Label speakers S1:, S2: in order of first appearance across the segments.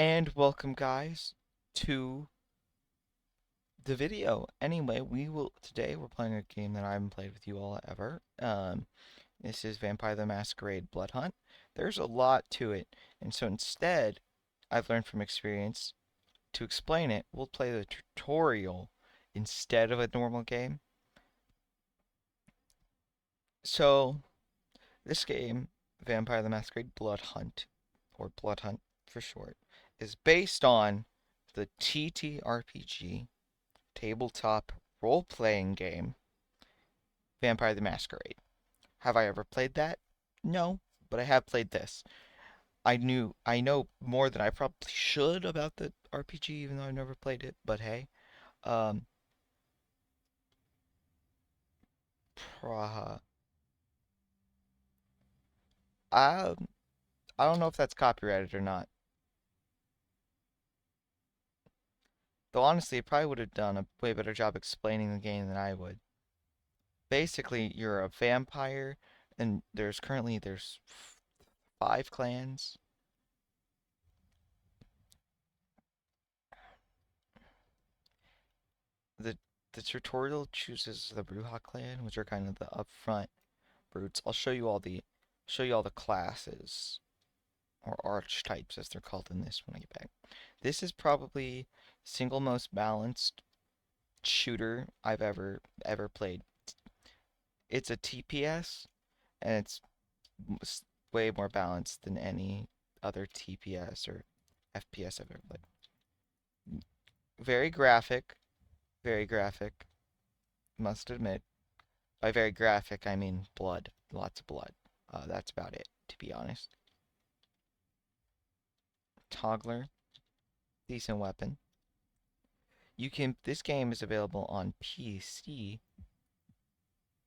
S1: And welcome, guys, to the video. Anyway, today we're playing a game that I haven't played with you all ever. This is Vampire the Masquerade Bloodhunt. There's a lot to it, and so instead, I've learned from experience to explain it, we'll play the tutorial instead of a normal game. So, this game, Vampire the Masquerade Bloodhunt, or Bloodhunt for short, is based on the TTRPG tabletop role-playing game, Vampire the Masquerade. Have I ever played that? No, but I have played this. I know more than I probably should about the RPG, even though I've never played it, but hey. Um, Praha. I, I don't know if that's copyrighted or not. Though honestly, it probably would have done a way better job explaining the game than I would. Basically, you're a vampire, and there's 5 clans. The the tutorial chooses the Bruja clan, which are kind of the upfront brutes. I'll show you all the classes or archetypes as they're called in this when I get back. This is probably single most balanced shooter I've ever played. It's a TPS and it's way more balanced than any other TPS or FPS I've ever played. Very graphic, very graphic, must admit. By very graphic, I mean blood. Lots of blood. That's about it, to be honest. Toggler, decent weapon. This game is available on PC.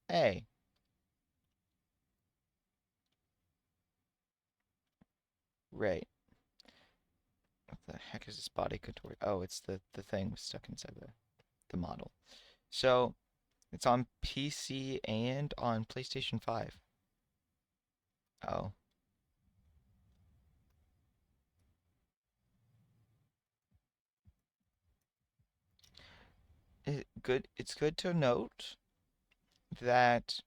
S1: Hey, right. What the heck is this body contour? Oh, it's the thing stuck inside the model. So, it's on PC and on PlayStation 5. Oh, it's good to note that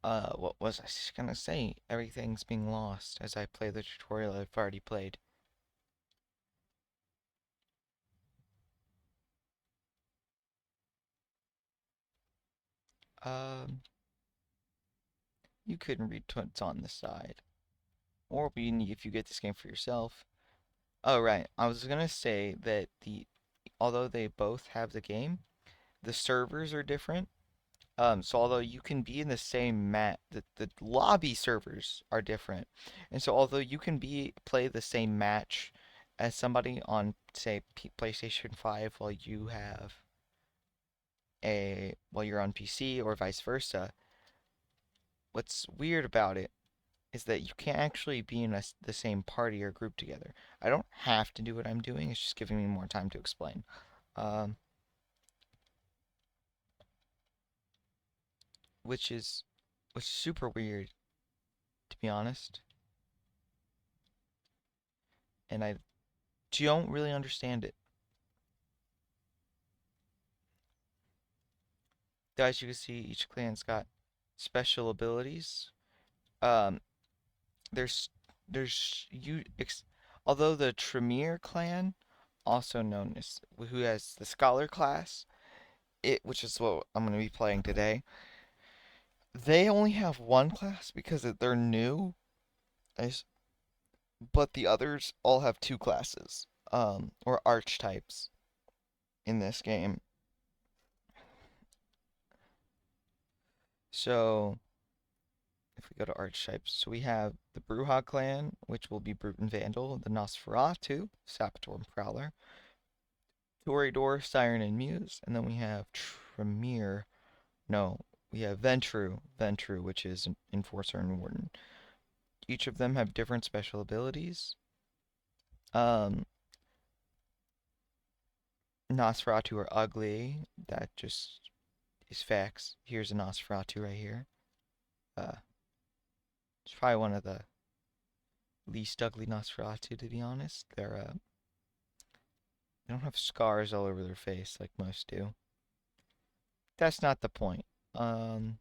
S1: what was I gonna say? Everything's being lost as I play the tutorial I've already played. Um, you couldn't read what's on the side. Or if you get this game for yourself. Oh, right. I was gonna say that although they both have the game, the servers are different. So although you can be in the same the lobby servers are different. And so although you can play the same match as somebody on, say, PlayStation 5 while you're on PC or vice versa, what's weird about it is that you can't actually be in the same party or group together. I don't have to do what I'm doing, it's just giving me more time to explain. Um, which is super weird, to be honest. And I don't really understand it. As you can see, each clan's got special abilities. Um, there's although the Tremere clan, also known as who has the Scholar class, which is what I'm going to be playing today. They only have one class because they're new, but the others all have 2 classes, or archetypes in this game. So if we go to archetypes, so we have the Bruja clan, which will be Brute and Vandal, the Nosferatu, Saboteur and Prowler, Toreador, Siren and Muse, and then we have Tremere. No, we have Ventru, which is an Enforcer and Warden. Each of them have different special abilities. Um, Nosferatu are ugly. That just is facts. Here's a Nosferatu right here. Uh, it's probably one of the least ugly Nosferatu, to be honest. They don't have scars all over their face like most do. That's not the point. Um,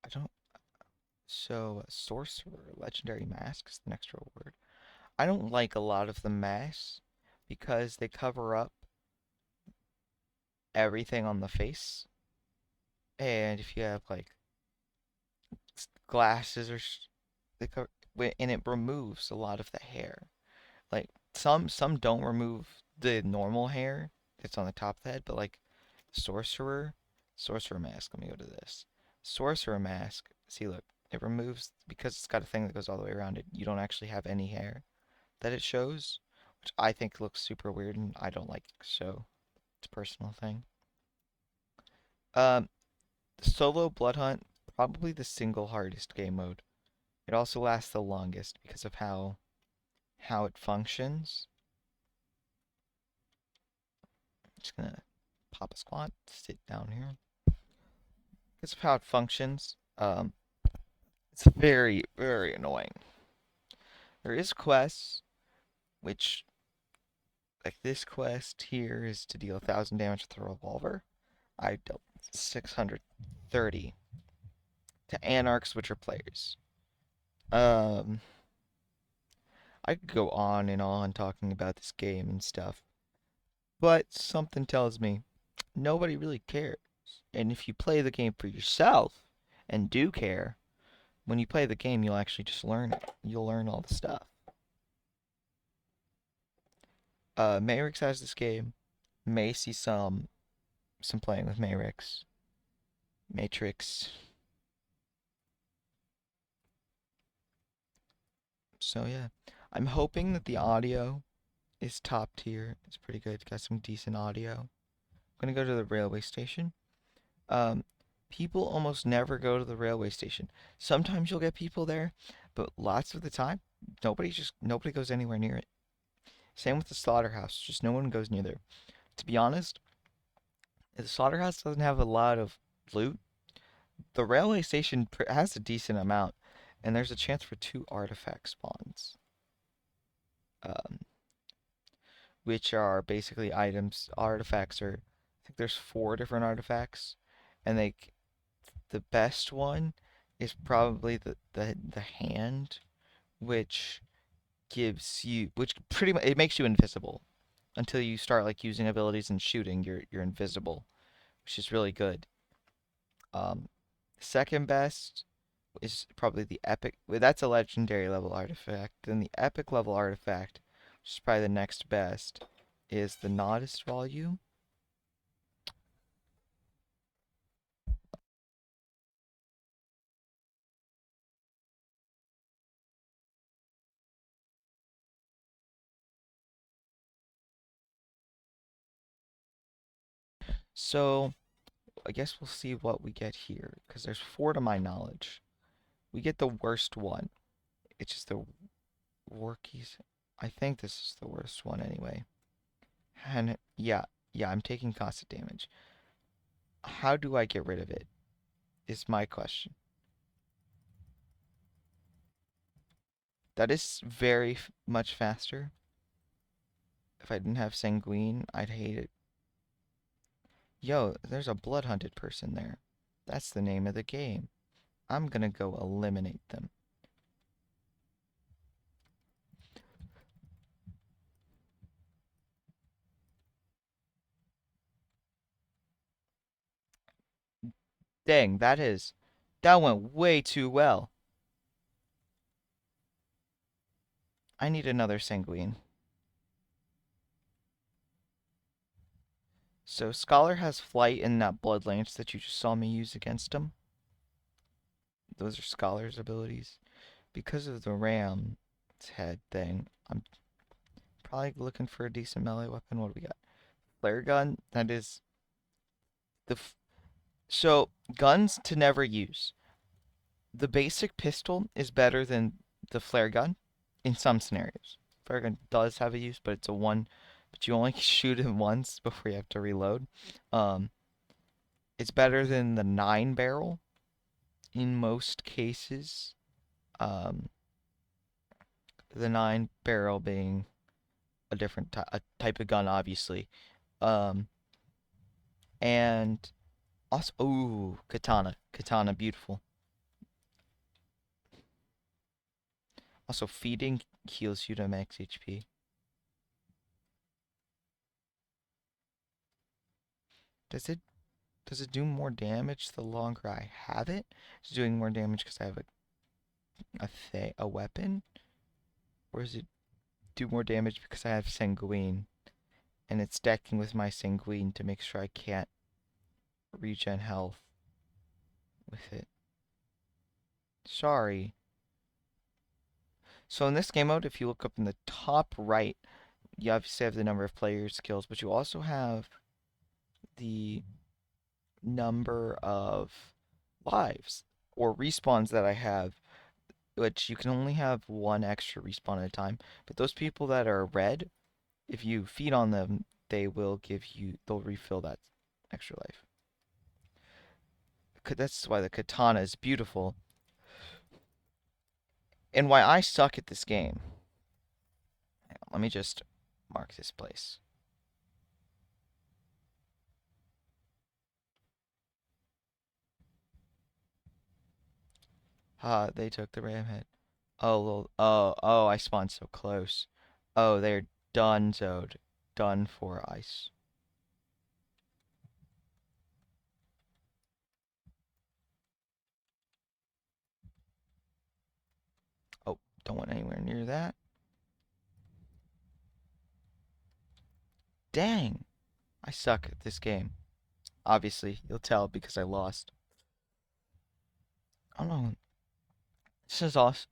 S1: I don't. So, sorcerer, legendary mask is the next reward. I don't like a lot of the masks because they cover up everything on the face. And if you have like glasses or they cover, and it removes a lot of the hair. Like some don't remove the normal hair that's on the top of the head, but like sorcerer, sorcerer mask. Let me go to this. Sorcerer mask. See, look, it removes because it's got a thing that goes all the way around it. You don't actually have any hair that it shows, which I think looks super weird and I don't like. So it's a personal thing. Um, Solo Bloodhunt, probably the single hardest game mode. It also lasts the longest because of how it functions. I'm just gonna pop a squat, sit down here. Because of how it functions, it's very, very annoying. There is quests, which, like this quest here, is to deal 1,000 damage with a revolver. I dealt 630 to anarchs, which are players. Um, I could go on and on talking about this game and stuff, but something tells me nobody really cares. And if you play the game for yourself and do care, when you play the game, you'll actually just learn it. You'll learn all the stuff. Mayrix has this game. May see some playing with Mayrix. Matrix. So yeah, I'm hoping that the audio is top tier. It's pretty good. Got some decent audio. I'm gonna go to the railway station. Um, People almost never go to the railway station. Sometimes you'll get people there, but lots of the time, nobody goes anywhere near it. Same with the slaughterhouse. Just no one goes near there. To be honest, the slaughterhouse doesn't have a lot of loot. The railway station has a decent amount, and there's a chance for 2 artifact spawns, um, which are basically items. Artifacts are, I think there's 4 different artifacts, and the best one is probably the hand, which which pretty much it makes you invisible until you start like using abilities and shooting. You're invisible, which is really good. Um, Second best is probably the epic. Well, that's a legendary level artifact. Then the epic level artifact, which is probably the next best, is the Nodist volume. So I guess we'll see what we get here, because there's 4 to my knowledge. We get the worst one. It's just the Workies. I think this is the worst one anyway. And yeah, I'm taking constant damage. How do I get rid of it? Is my question. That is very much faster. If I didn't have Sanguine, I'd hate it. Yo, there's a blood-hunted person there. That's the name of the game. I'm gonna go eliminate them. Dang, that went way too well. I need another Sanguine. So Scholar has Flight in that Blood Lance that you just saw me use against him. Those are Scholar's abilities. Because of the Ram's head thing, I'm probably looking for a decent melee weapon. What do we got? Flare gun. That is so guns to never use. The basic pistol is better than the flare gun in some scenarios. Flare gun does have a use, but it's a one, but you only shoot it once before you have to reload. Um, it's better than the 9 barrel, in most cases. Um, the 9 barrel being a different a type of gun, obviously. Um, and also, ooh, katana, beautiful. Also, feeding heals you to max HP. Does it does it do more damage the longer I have it? It's doing more damage because I have a weapon, or does it do more damage because I have sanguine and it's stacking with my sanguine to make sure I can't regen health with it? Sorry. So in this game mode, if you look up in the top right, you obviously have the number of players' skills, but you also have the number of lives or respawns that I have, which you can only have one extra respawn at a time. But those people that are red, if you feed on them, they'll refill that extra life. That's why the katana is beautiful and why I suck at this game. Let me just mark this place. They took the ram head. Oh, I spawned so close. Oh, they're done, Zode. Done for ice. Oh, don't want anywhere near that. Dang, I suck at this game. Obviously, you'll tell because I lost. I don't know. This is awesome.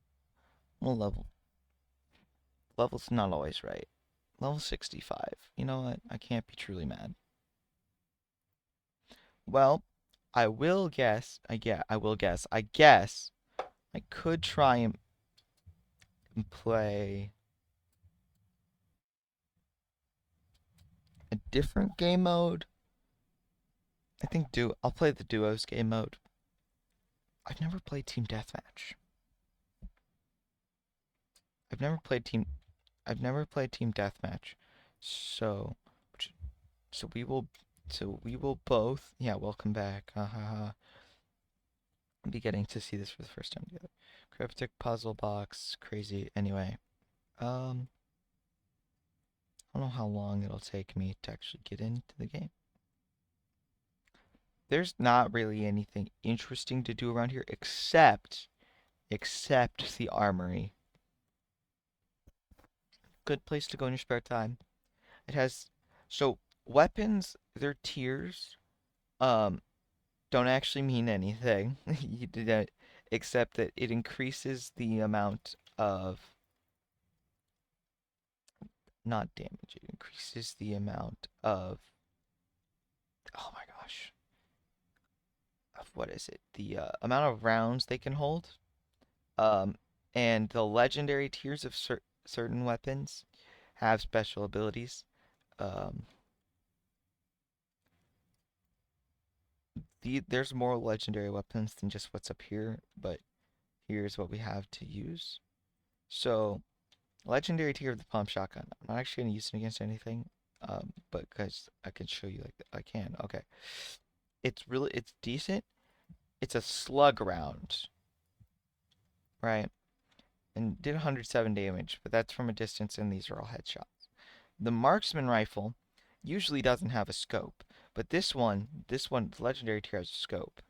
S1: Well, level's not always right. Level 65. You know what? I can't be truly mad. Well, I will guess. I will guess. I guess I could try and play a different game mode. I think I'll play the duos game mode. I've never played team deathmatch. I've never played team I've never played team deathmatch. So so we will both, yeah, welcome back. I'll be getting to see this for the first time together. Cryptic puzzle box, crazy. Anyway, um I don't know how long it'll take me to actually get into the game. There's not really anything interesting to do around here except the armory. Good place to go in your spare time. It has so weapons, their tiers um don't actually mean anything. You did that except that it increases the amount of not damage, it increases the amount of oh my gosh. Of what is it? The amount of rounds they can hold. Um and the legendary tiers of certain weapons have special abilities. Um there's more legendary weapons than just what's up here, but here's what we have to use. So, legendary tier of the pump shotgun. I'm not actually going to use it against anything, but because I can show you like I can. Okay, it's decent. It's a slug round, right? And did 107 damage, but that's from a distance, and these are all headshots. The marksman rifle usually doesn't have a scope, but this one, the legendary tier has a scope.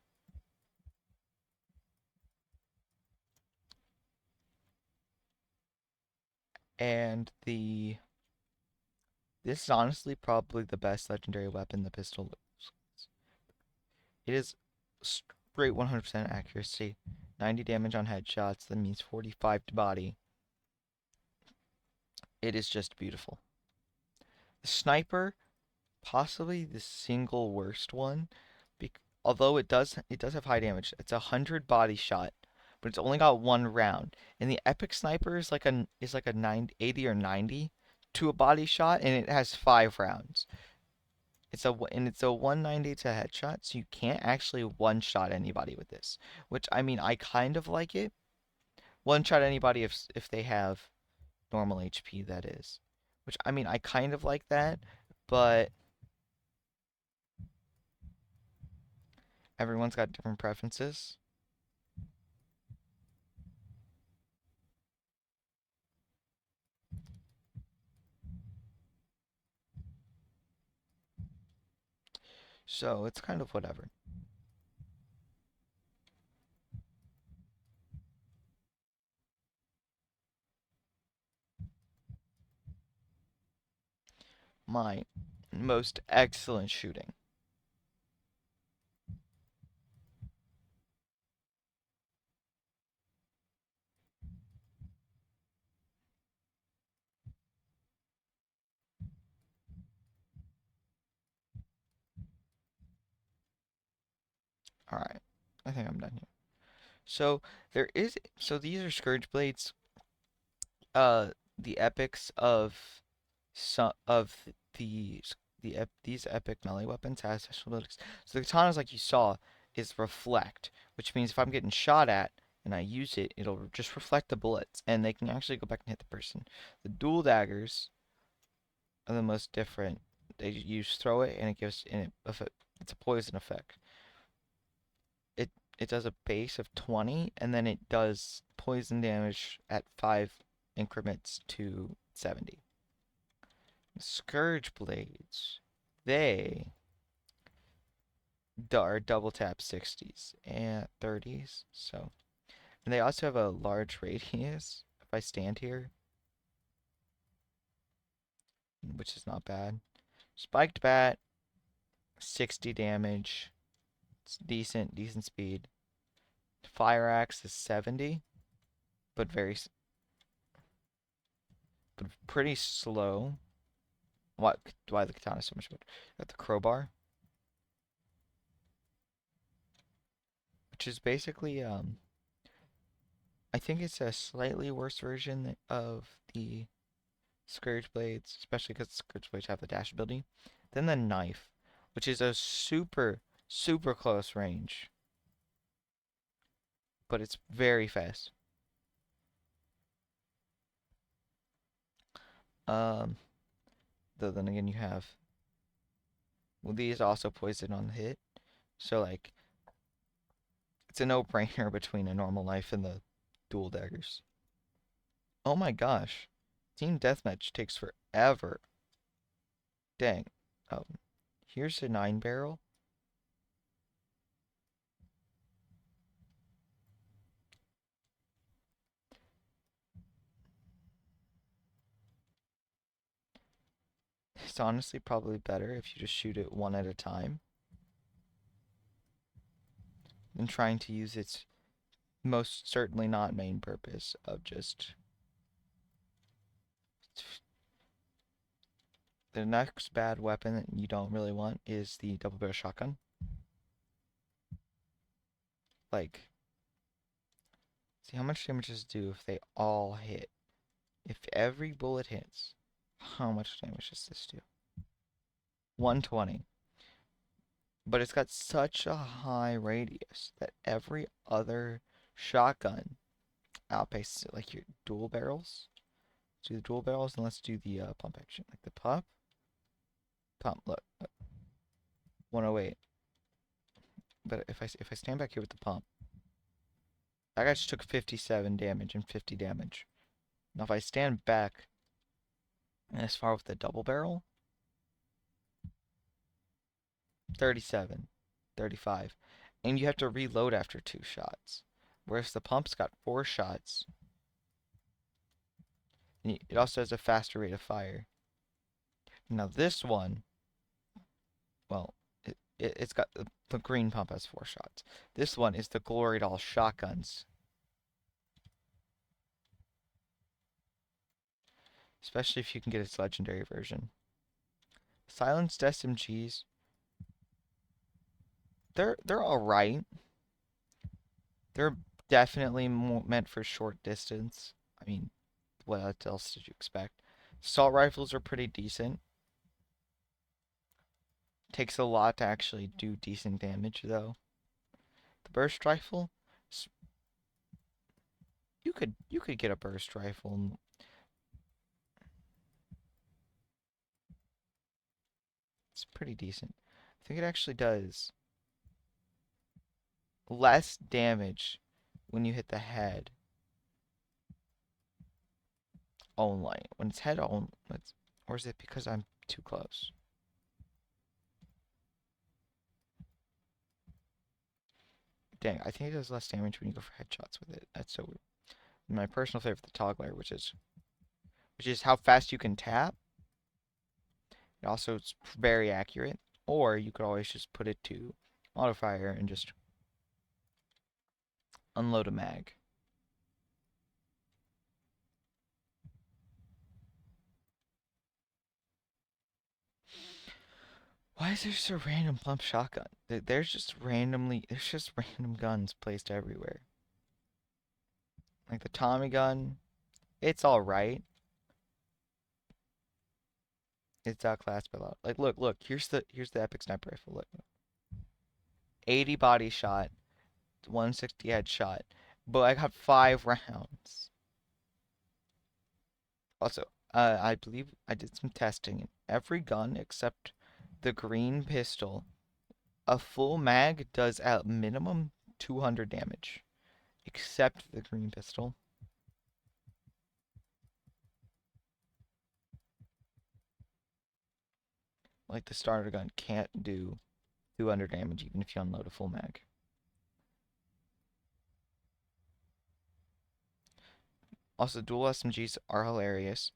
S1: And this is honestly probably the best legendary weapon, the pistol. It is straight 100% accuracy, 90 damage on headshots, that means 45 to body. It is just beautiful. The sniper, possibly the single worst one, although it does have high damage. It's 100 body shot, but it's only got one round. And the epic sniper is like a 80 or 90 to a body shot, and it has 5 rounds. it's a 190 to headshot, so you can't actually one shot anybody with this. Which I mean, I kind of like it. One shot anybody if they have normal HP, that is. Which I mean, I kind of like that, but everyone's got different preferences. So it's kind of whatever. My most excellent shooting. Alright. I think I'm done here. So so these are Scourge Blades, the epics of some of these epic melee weapons has special abilities. So the katanas, like you saw, is reflect, which means if I'm getting shot at and I use it, it'll just reflect the bullets, and they can actually go back and hit the person. The dual daggers are the most different. You just throw it and it gives it's a poison effect. It it does a base of 20, and then it does poison damage at 5 increments to 70. Scourge blades, they are double tap 60s and 30s. So, and they also have a large radius. If I stand here, which is not bad. Spiked bat, 60 damage. It's decent speed. Fire axe is 70, but but pretty slow. Why the katana is so much better? Got the crowbar, which is basically I think it's a slightly worse version of the Scourge Blades, especially because Scourge Blades have the dash ability. Then the knife, which is a super close range, but it's very fast. Um, though then again you have, well, these also poison on the hit, so like it's a no-brainer between a normal knife and the dual daggers. Oh my gosh, team deathmatch takes forever. Dang. Um, here's a 9 barrel. It's honestly probably better if you just shoot it one at a time than trying to use its most certainly not main purpose of just. The next bad weapon that you don't really want is the double barrel shotgun. Like, see how much damage does it do if they all hit? If every bullet hits, how much damage does this do? 120. But it's got such a high radius that every other shotgun outpaces it. Like your dual barrels. Let's do the dual barrels, and let's do the pump action. Like the pump. Look, 108. But if I stand back here with the pump, that guy just took 57 damage and 50 damage. Now if I stand back as far with the double barrel, 37, 35. And you have to reload after 2 shots. Whereas the pump's got 4 shots. And it also has a faster rate of fire. Now this one, well, it's got the green pump has 4 shots. This one is the glory to all shotguns. Especially if you can get its legendary version. Silenced SMGs, they're alright. They're definitely meant for short distance. I mean, what else did you expect? Assault rifles are pretty decent. Takes a lot to actually do decent damage, though. The burst rifle, you could get a burst rifle. It's pretty decent. I think it actually does less damage when you hit the head only. When it's head on, or is it because I'm too close? Dang, I think it does less damage when you go for headshots with it. That's so weird. My personal favorite, the toggler, which is how fast you can tap. It also it's very accurate. Or you could always just put it to modifier and just unload a mag. Why is there just a random pump shotgun? There's just random guns placed everywhere. Like the Tommy gun, it's alright. It's outclassed by a lot. Like look, here's the epic sniper rifle. Look. 80 body shot, 160 headshot. But I got 5 rounds. Also, I believe I did some testing. And every gun except the green pistol, a full mag does at minimum 200 damage. Except the green pistol. Like the starter gun can't do 200 damage even if you unload a full mag. Also, dual SMGs are hilarious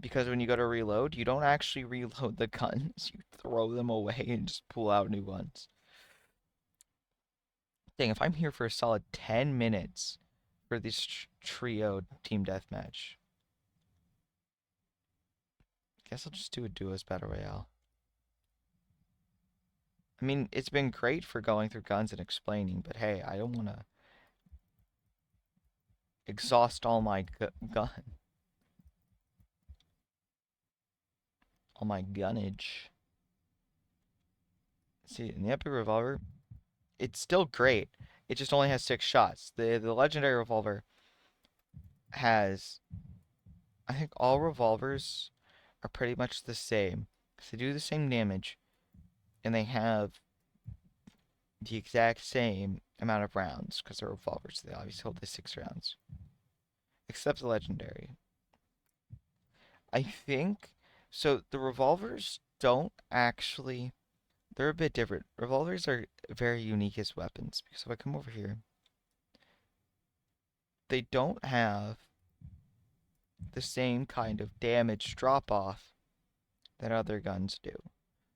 S1: because when you go to reload, you don't actually reload the guns. You throw them away and just pull out new ones. Dang, if I'm here for a solid 10 minutes for this trio team deathmatch, guess I'll just do a duos battle royale. I mean, it's been great for going through guns and explaining, but hey, I don't want to exhaust all my all my gunnage. See, in the epic revolver, it's still great. It just only has 6 shots. The legendary revolver has, I think all revolvers are pretty much the same. 'Cause they do the same damage, and they have the exact same amount of rounds because they're revolvers. They obviously hold the 6 rounds, except the legendary. I think so. The revolvers don't actually. They're a bit different. Revolvers are very unique as weapons because if I come over here, they don't have the same kind of damage drop off that other guns do.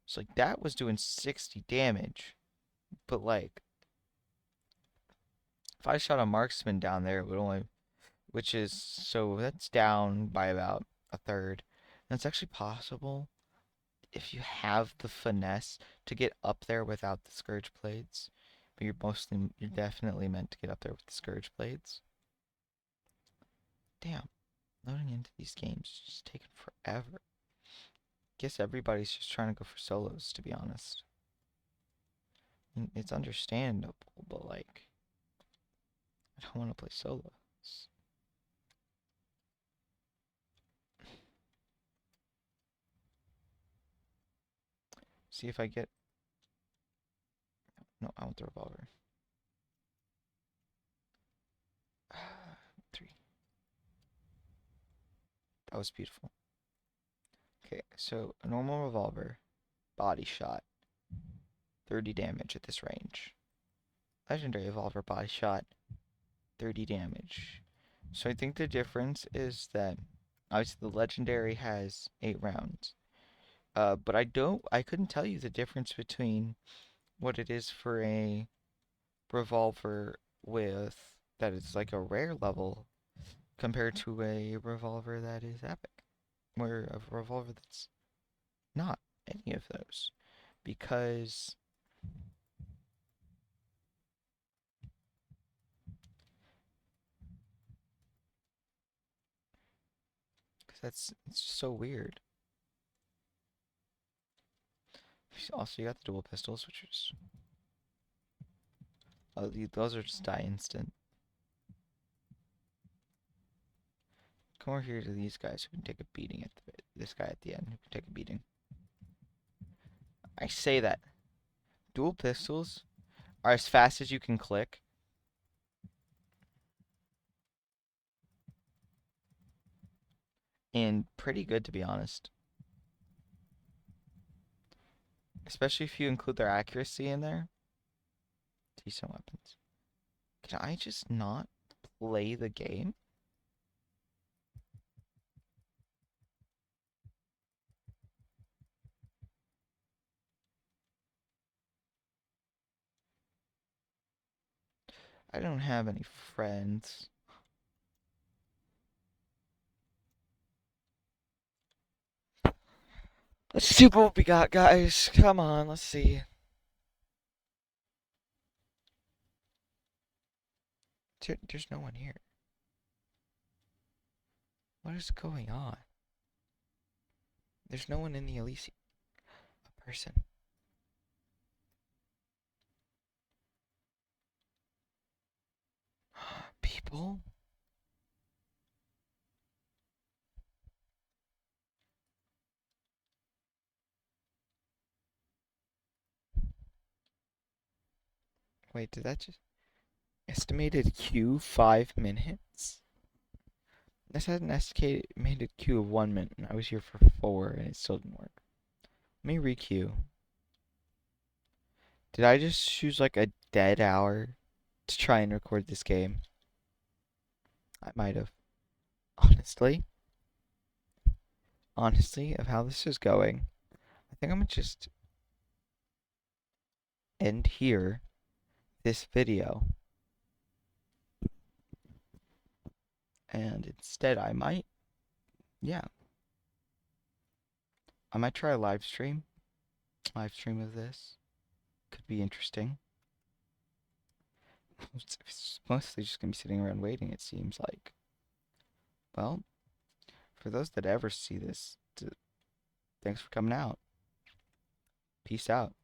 S1: So like that was doing 60 damage, but like if I shot a marksman down there, it would only, which is so that's down by about a third. And it's actually possible if you have the finesse to get up there without the scourge blades, but you're definitely meant to get up there with the scourge blades. Damn, loading into these games is just taking forever. Guess everybody's just trying to go for solos, to be honest. I mean, it's understandable, but like, I don't want to play solos. See if I get. No, I want the revolver. 3. That was beautiful. Okay, so a normal revolver, body shot, 30 damage at this range. Legendary revolver, body shot, 30 damage. So I think the difference is that obviously the legendary has 8 rounds. But I couldn't tell you the difference between what it is for a revolver with that is like a rare level compared to a revolver that is epic, or a revolver that's not any of those, because it's so weird. Also, you got the dual pistols, which is... Oh, those are just die instant. Come over here to these guys who can take a beating at this guy at the end who can take a beating. I say that. Dual pistols are as fast as you can click. And pretty good, to be honest. Especially if you include their accuracy in there. Decent weapons. Can I just not play the game? I don't have any friends. Let's see what we got, guys. Come on, let's see. There's no one here. What is going on? There's no one in the Elysium. A person. People? Wait, did that just... Estimated queue 5 minutes? This had an estimated queue of 1 minute, and I was here for 4, and it still didn't work. Let me re-queue. Did I just choose like a dead hour to try and record this game? I might have. Honestly, of how this is going, I think I'm gonna just end here this video. And instead I might, yeah, I might try a live stream of this. Could be interesting. It's mostly just gonna be sitting around waiting, it seems like. Well, for those that ever see this, thanks for coming out. Peace out.